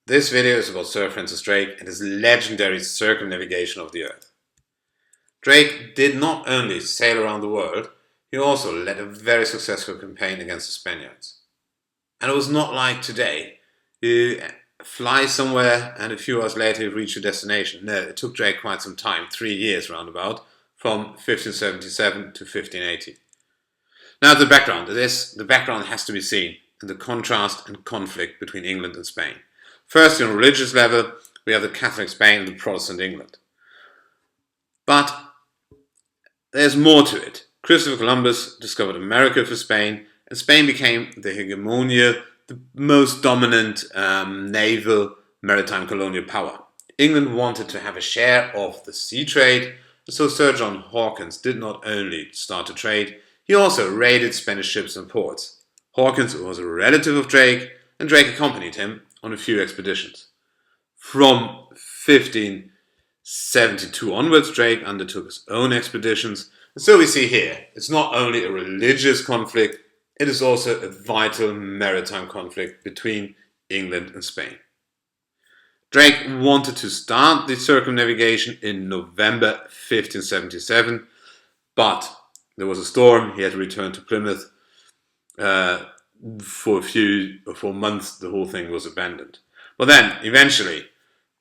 This video is about Sir Francis Drake and his legendary circumnavigation of the Earth. Drake did not only sail around the world, he also led a very successful campaign against the Spaniards. And it was not like today. You fly somewhere and a few hours later you reach your destination. No, it took Drake quite some time, 3 years roundabout, from 1577 to 1580. Now the background has to be seen in the contrast and conflict between England and Spain. First, on a religious level, we have the Catholic Spain and the Protestant England. But there's more to it. Christopher Columbus discovered America for Spain, and Spain became the hegemonia, the most dominant naval maritime colonial power. England wanted to have a share of the sea trade, so Sir John Hawkins did not only start to trade, he also raided Spanish ships and ports. Hawkins was a relative of Drake, and Drake accompanied him on a few expeditions. From 1572 onwards, Drake undertook his own expeditions. And so we see here, it's not only a religious conflict, it is also a vital maritime conflict between England and Spain. Drake wanted to start the circumnavigation in November 1577, but there was a storm, he had to return to Plymouth. For months, the whole thing was abandoned. But then, eventually,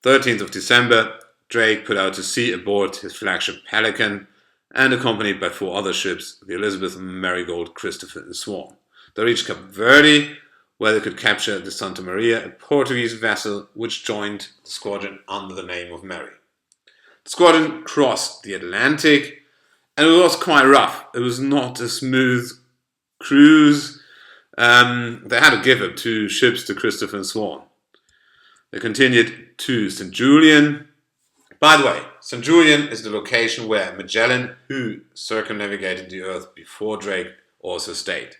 13th of December, Drake put out to sea aboard his flagship Pelican and accompanied by 4 other ships, the Elizabeth, Marigold, Christopher and Swan. They reached Cape Verde, where they could capture the Santa Maria, a Portuguese vessel which joined the squadron under the name of Mary. The squadron crossed the Atlantic, and it was quite rough. It was not a smooth cruise. They had to give up 2 ships to Christopher and Swan. They continued to San Julian. By the way, San Julian is the location where Magellan, who circumnavigated the Earth before Drake, also stayed.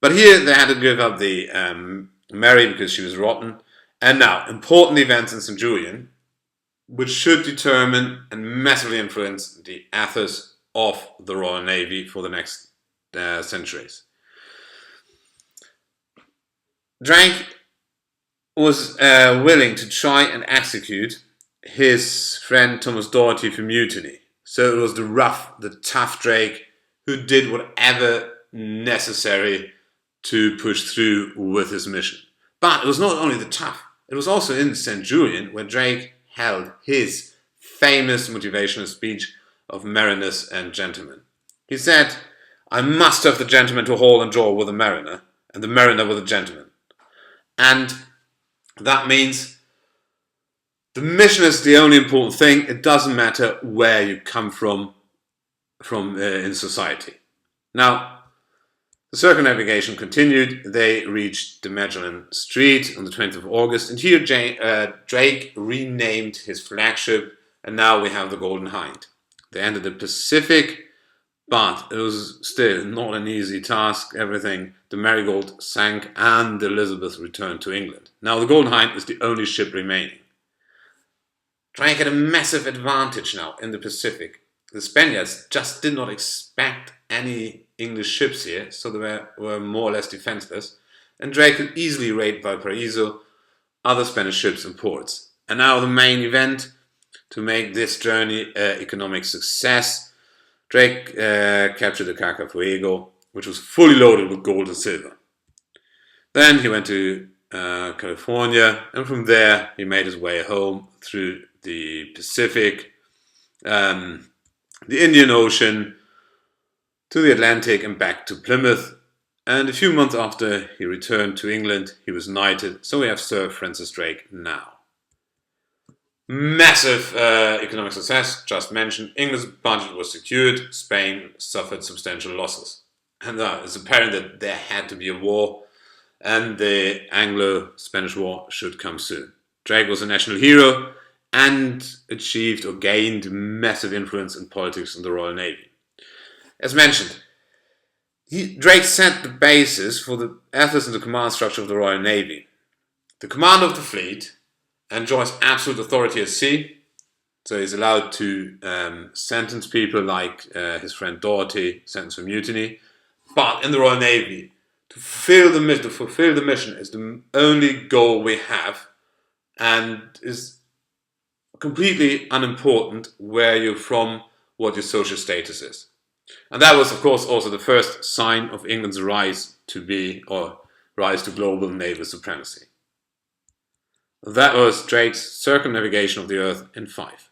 But here they had to give up the Mary because she was rotten. And now, important events in San Julian, which should determine and massively influence the ethos of the Royal Navy for the next centuries. Drake was willing to try and execute his friend Thomas Doherty for mutiny. So it was the rough, the tough Drake who did whatever necessary to push through with his mission. But it was not only the tough, it was also in St. Julian where Drake held his famous motivational speech of mariners and gentlemen. He said, "I must have the gentleman to haul and draw with the mariner, and the mariner with the gentleman." And that means the mission is the only important thing. It doesn't matter where you come from in society. Now, the circumnavigation continued. They reached the Magellan Strait on the 20th of August. And here Drake renamed his flagship. And now we have the Golden Hind. They entered the Pacific, but it was still not an easy task. The Marigold sank and the Elizabeth returned to England. Now the Golden Hind is the only ship remaining. Drake had a massive advantage now in the Pacific. The Spaniards just did not expect any English ships here, so they were more or less defenseless. And Drake could easily raid Valparaiso, other Spanish ships and ports. And now the main event to make this journey an economic success. Drake captured the Cacafuego, which was fully loaded with gold and silver. Then he went to California, and from there he made his way home through the Pacific, the Indian Ocean, to the Atlantic and back to Plymouth. And a few months after he returned to England, he was knighted. So we have Sir Francis Drake now. Massive economic success, just mentioned. England's budget was secured. Spain suffered substantial losses. And it's apparent that there had to be a war, and the Anglo-Spanish War should come soon. Drake was a national hero and achieved or gained massive influence in politics in the Royal Navy. As mentioned, Drake set the basis for the ethos and the command structure of the Royal Navy. The commander of the fleet enjoys absolute authority at sea, so he's allowed to sentence people like his friend Doherty, sentenced for mutiny. But in the Royal Navy, to fulfill the mission is the only goal we have and is completely unimportant where you're from, what your social status is. And that was, of course, also the first sign of England's rise to global naval supremacy. That was Drake's Circumnavigation of the Earth in 5.